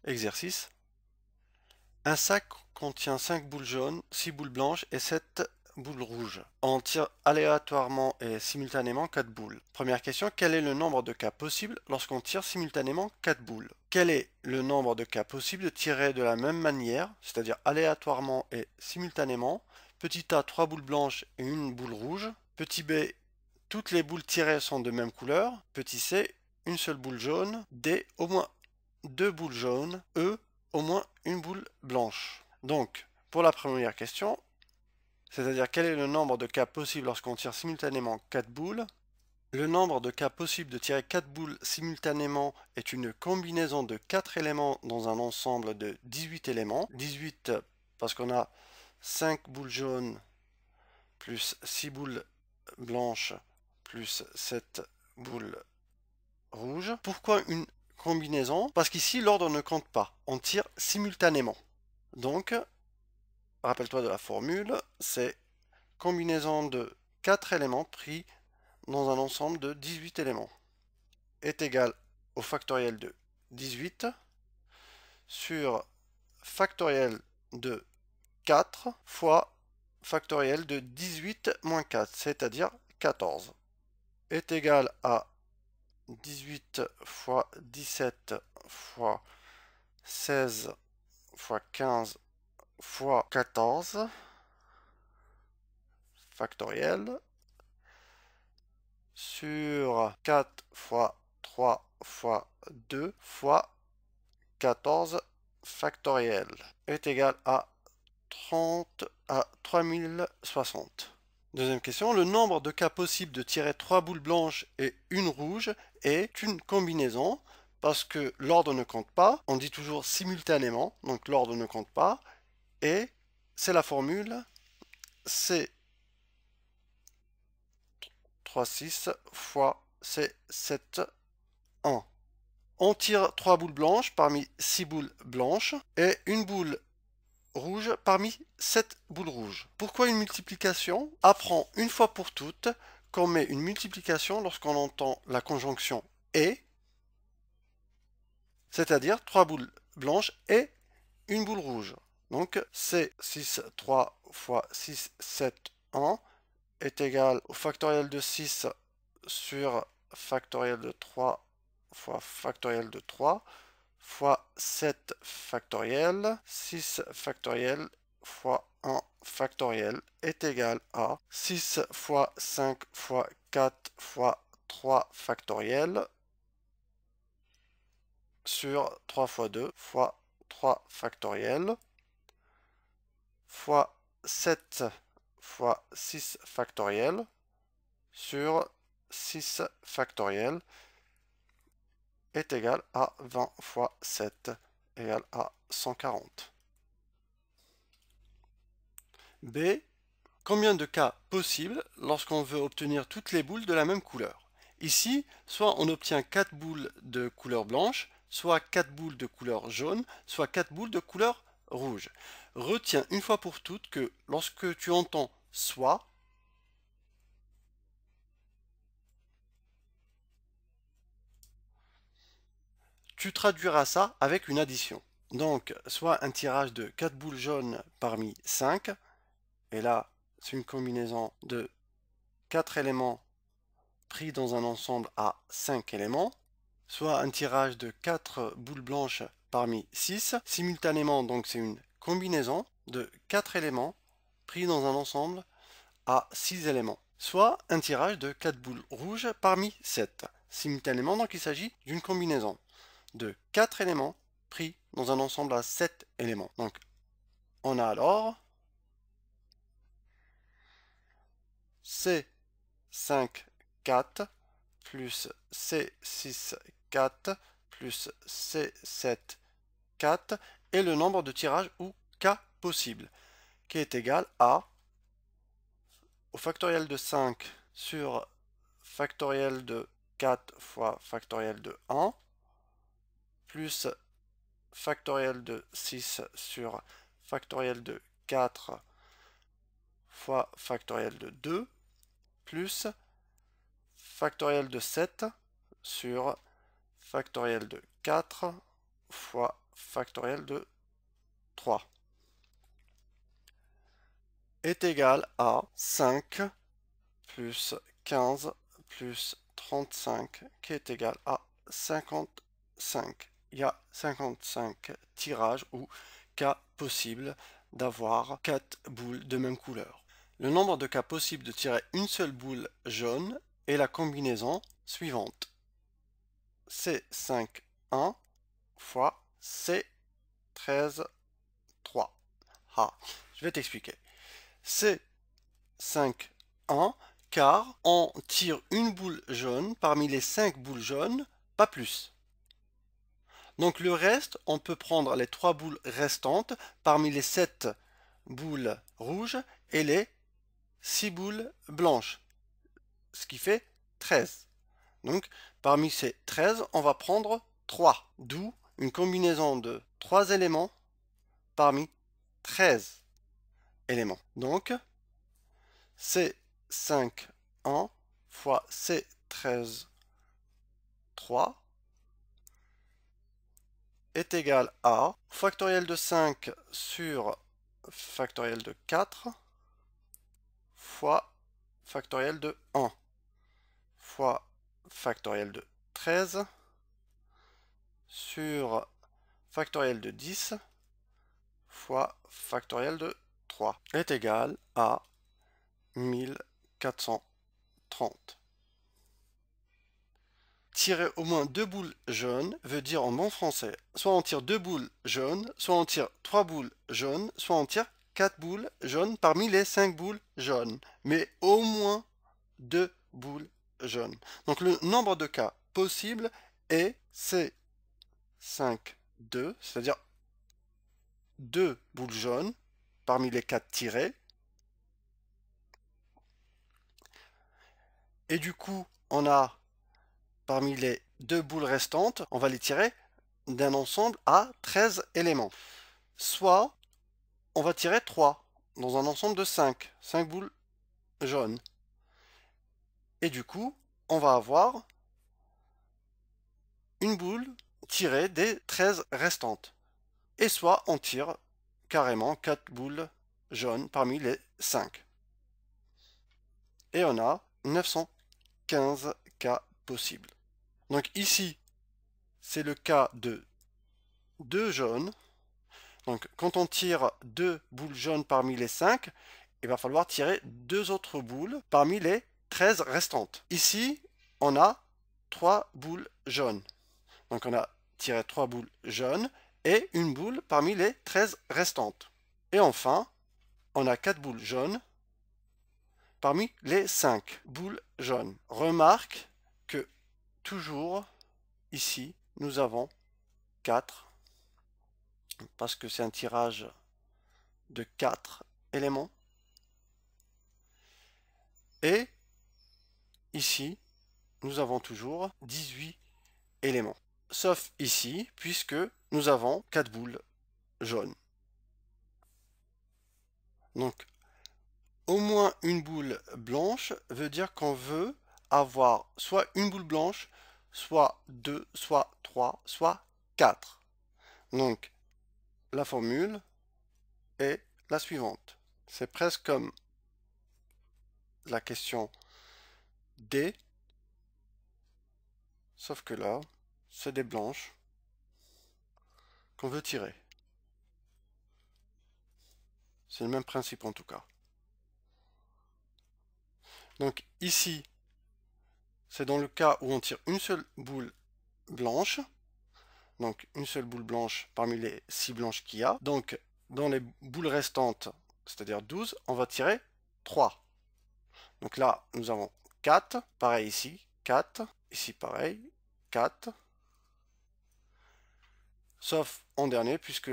Exercice. Un sac contient 5 boules jaunes, 6 boules blanches et 7 boules rouges. On tire aléatoirement et simultanément 4 boules. Première question, quel est le nombre de cas possibles lorsqu'on tire simultanément 4 boules? Quel est le nombre de cas possibles de tirer de la même manière, c'est-à-dire aléatoirement et simultanément? Petit a, 3 boules blanches et 1 boule rouge. Petit b, toutes les boules tirées sont de même couleur. Petit c, une seule boule jaune. D, au moins 2 boules jaunes. E, au moins une boule blanche. Donc, pour la première question, c'est-à-dire quel est le nombre de cas possibles lorsqu'on tire simultanément 4 boules? Le nombre de cas possibles de tirer 4 boules simultanément est une combinaison de 4 éléments dans un ensemble de 18 éléments. 18 parce qu'on a 5 boules jaunes plus 6 boules blanches plus 7 boules rouges. Pourquoi une combinaison? Parce qu'ici l'ordre ne compte pas, on tire simultanément. Donc, rappelle-toi de la formule, c'est combinaison de 4 éléments pris dans un ensemble de 18 éléments est égal au factoriel de 18 sur factoriel de 4 fois factoriel de 18 moins 4, c'est-à-dire 14, est égal à 18 fois 17 fois 16 fois 15 fois 14 factoriel sur 4 fois 3 fois 2 fois 14 factoriel est égal à 3060. Deuxième question, le nombre de cas possibles de tirer 3 boules blanches et une rouge est une combinaison parce que l'ordre ne compte pas, on dit toujours simultanément, donc l'ordre ne compte pas, et c'est la formule C 36 fois C7 1. On tire 3 boules blanches parmi 6 boules blanches et une boule rouge parmi 7 boules rouges. Pourquoi une multiplication? Apprends une fois pour toutes qu'on met une multiplication lorsqu'on entend la conjonction et, c'est-à-dire 3 boules blanches et une boule rouge. Donc c'est 6, 3 fois 6, 7, 1 est égal au factoriel de 6 sur factoriel de 3 fois factoriel de 3 fois 7 factoriel, 6 factoriel fois 1 factoriel est égal à 6 fois 5 fois 4 fois 3 factoriel sur 3 fois 2 fois 3 factoriel fois 7 fois 6 factoriel sur 6 factoriel est égal à 20 fois 7 égale à 140. B. Combien de cas possibles lorsqu'on veut obtenir toutes les boules de la même couleur? Ici, soit on obtient 4 boules de couleur blanche, soit 4 boules de couleur jaune, soit 4 boules de couleur rouge. Retiens une fois pour toutes que lorsque tu entends soit, tu traduiras ça avec une addition. Donc, soit un tirage de 4 boules jaunes parmi 5, et là, c'est une combinaison de 4 éléments pris dans un ensemble à 5 éléments, soit un tirage de 4 boules blanches parmi 6, simultanément, donc c'est une combinaison de 4 éléments pris dans un ensemble à 6 éléments, soit un tirage de 4 boules rouges parmi 7, simultanément, donc il s'agit d'une combinaison de 4 éléments pris dans un ensemble à 7 éléments. Donc on a alors C5 4 plus C6 4 plus C7 4 et le nombre de tirages ou cas possibles qui est égal à au factoriel de 5 sur factoriel de 4 fois factoriel de 1 plus factoriel de 6 sur factoriel de 4 fois factoriel de 2 plus factoriel de 7 sur factoriel de 4 fois factoriel de 3 est égal à 5 plus 15 plus 35 qui est égal à 55. Il y a 55 tirages ou cas possibles d'avoir 4 boules de même couleur. Le nombre de cas possibles de tirer une seule boule jaune est la combinaison suivante. C5 1 fois C13 3. Ah, je vais t'expliquer. C5 1 car on tire une boule jaune parmi les 5 boules jaunes, pas plus. Donc le reste, on peut prendre les 3 boules restantes parmi les 7 boules rouges et les 6 boules blanches, ce qui fait 13. Donc parmi ces 13, on va prendre 3, d'où une combinaison de 3 éléments parmi 13 éléments. Donc C5 1 fois C13 3 est égal à factoriel de 5 sur factoriel de 4 fois factoriel de 1 fois factoriel de 13 sur factoriel de 10 fois factoriel de 3 est égal à 1430. Tirer au moins 2 boules jaunes veut dire en bon français, soit on tire 2 boules jaunes, soit on tire 3 boules jaunes, soit on tire 4 boules jaunes parmi les 5 boules jaunes, mais au moins 2 boules jaunes. Donc le nombre de cas possibles est C5 2, c'est-à-dire 2 boules jaunes parmi les 4 tirées. Et du coup, on a parmi les 2 boules restantes, on va les tirer d'un ensemble à 13 éléments. Soit on va tirer 3 dans un ensemble de 5 boules jaunes. Et du coup, on va avoir une boule tirée des 13 restantes. Et soit on tire carrément 4 boules jaunes parmi les 5. Et on a 915 cas possibles. Donc ici, c'est le cas de 2 jaunes. Donc quand on tire 2 boules jaunes parmi les 5, il va falloir tirer 2 autres boules parmi les 13 restantes. Ici, on a 3 boules jaunes. Donc on a tiré 3 boules jaunes et une boule parmi les 13 restantes. Et enfin, on a 4 boules jaunes parmi les 5 boules jaunes. Remarque que toujours ici, nous avons 4 parce que c'est un tirage de 4 éléments. Et ici, nous avons toujours 18 éléments. Sauf ici, puisque nous avons 4 boules jaunes. Donc, au moins une boule blanche veut dire qu'on veut avoir soit une boule blanche, soit 2, soit 3, soit 4. Donc, la formule est la suivante. C'est presque comme la question D, sauf que là, c'est des blanches qu'on veut tirer. C'est le même principe en tout cas. Donc ici, c'est dans le cas où on tire une seule boule blanche. Donc une seule boule blanche parmi les 6 blanches qu'il y a. Donc dans les boules restantes, c'est-à-dire 12, on va tirer 3. Donc là, nous avons 4. Pareil ici, 4. Ici pareil, 4. Sauf en dernier, puisque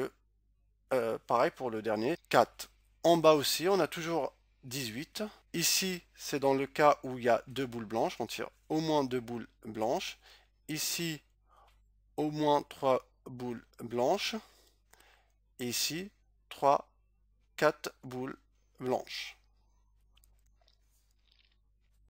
pareil pour le dernier, 4. En bas aussi, on a toujours 18. Ici, c'est dans le cas où il y a 2 boules blanches. On tire au moins 2 boules blanches. Ici, au moins 3 boules blanches. Et ici, 3, 4 boules blanches.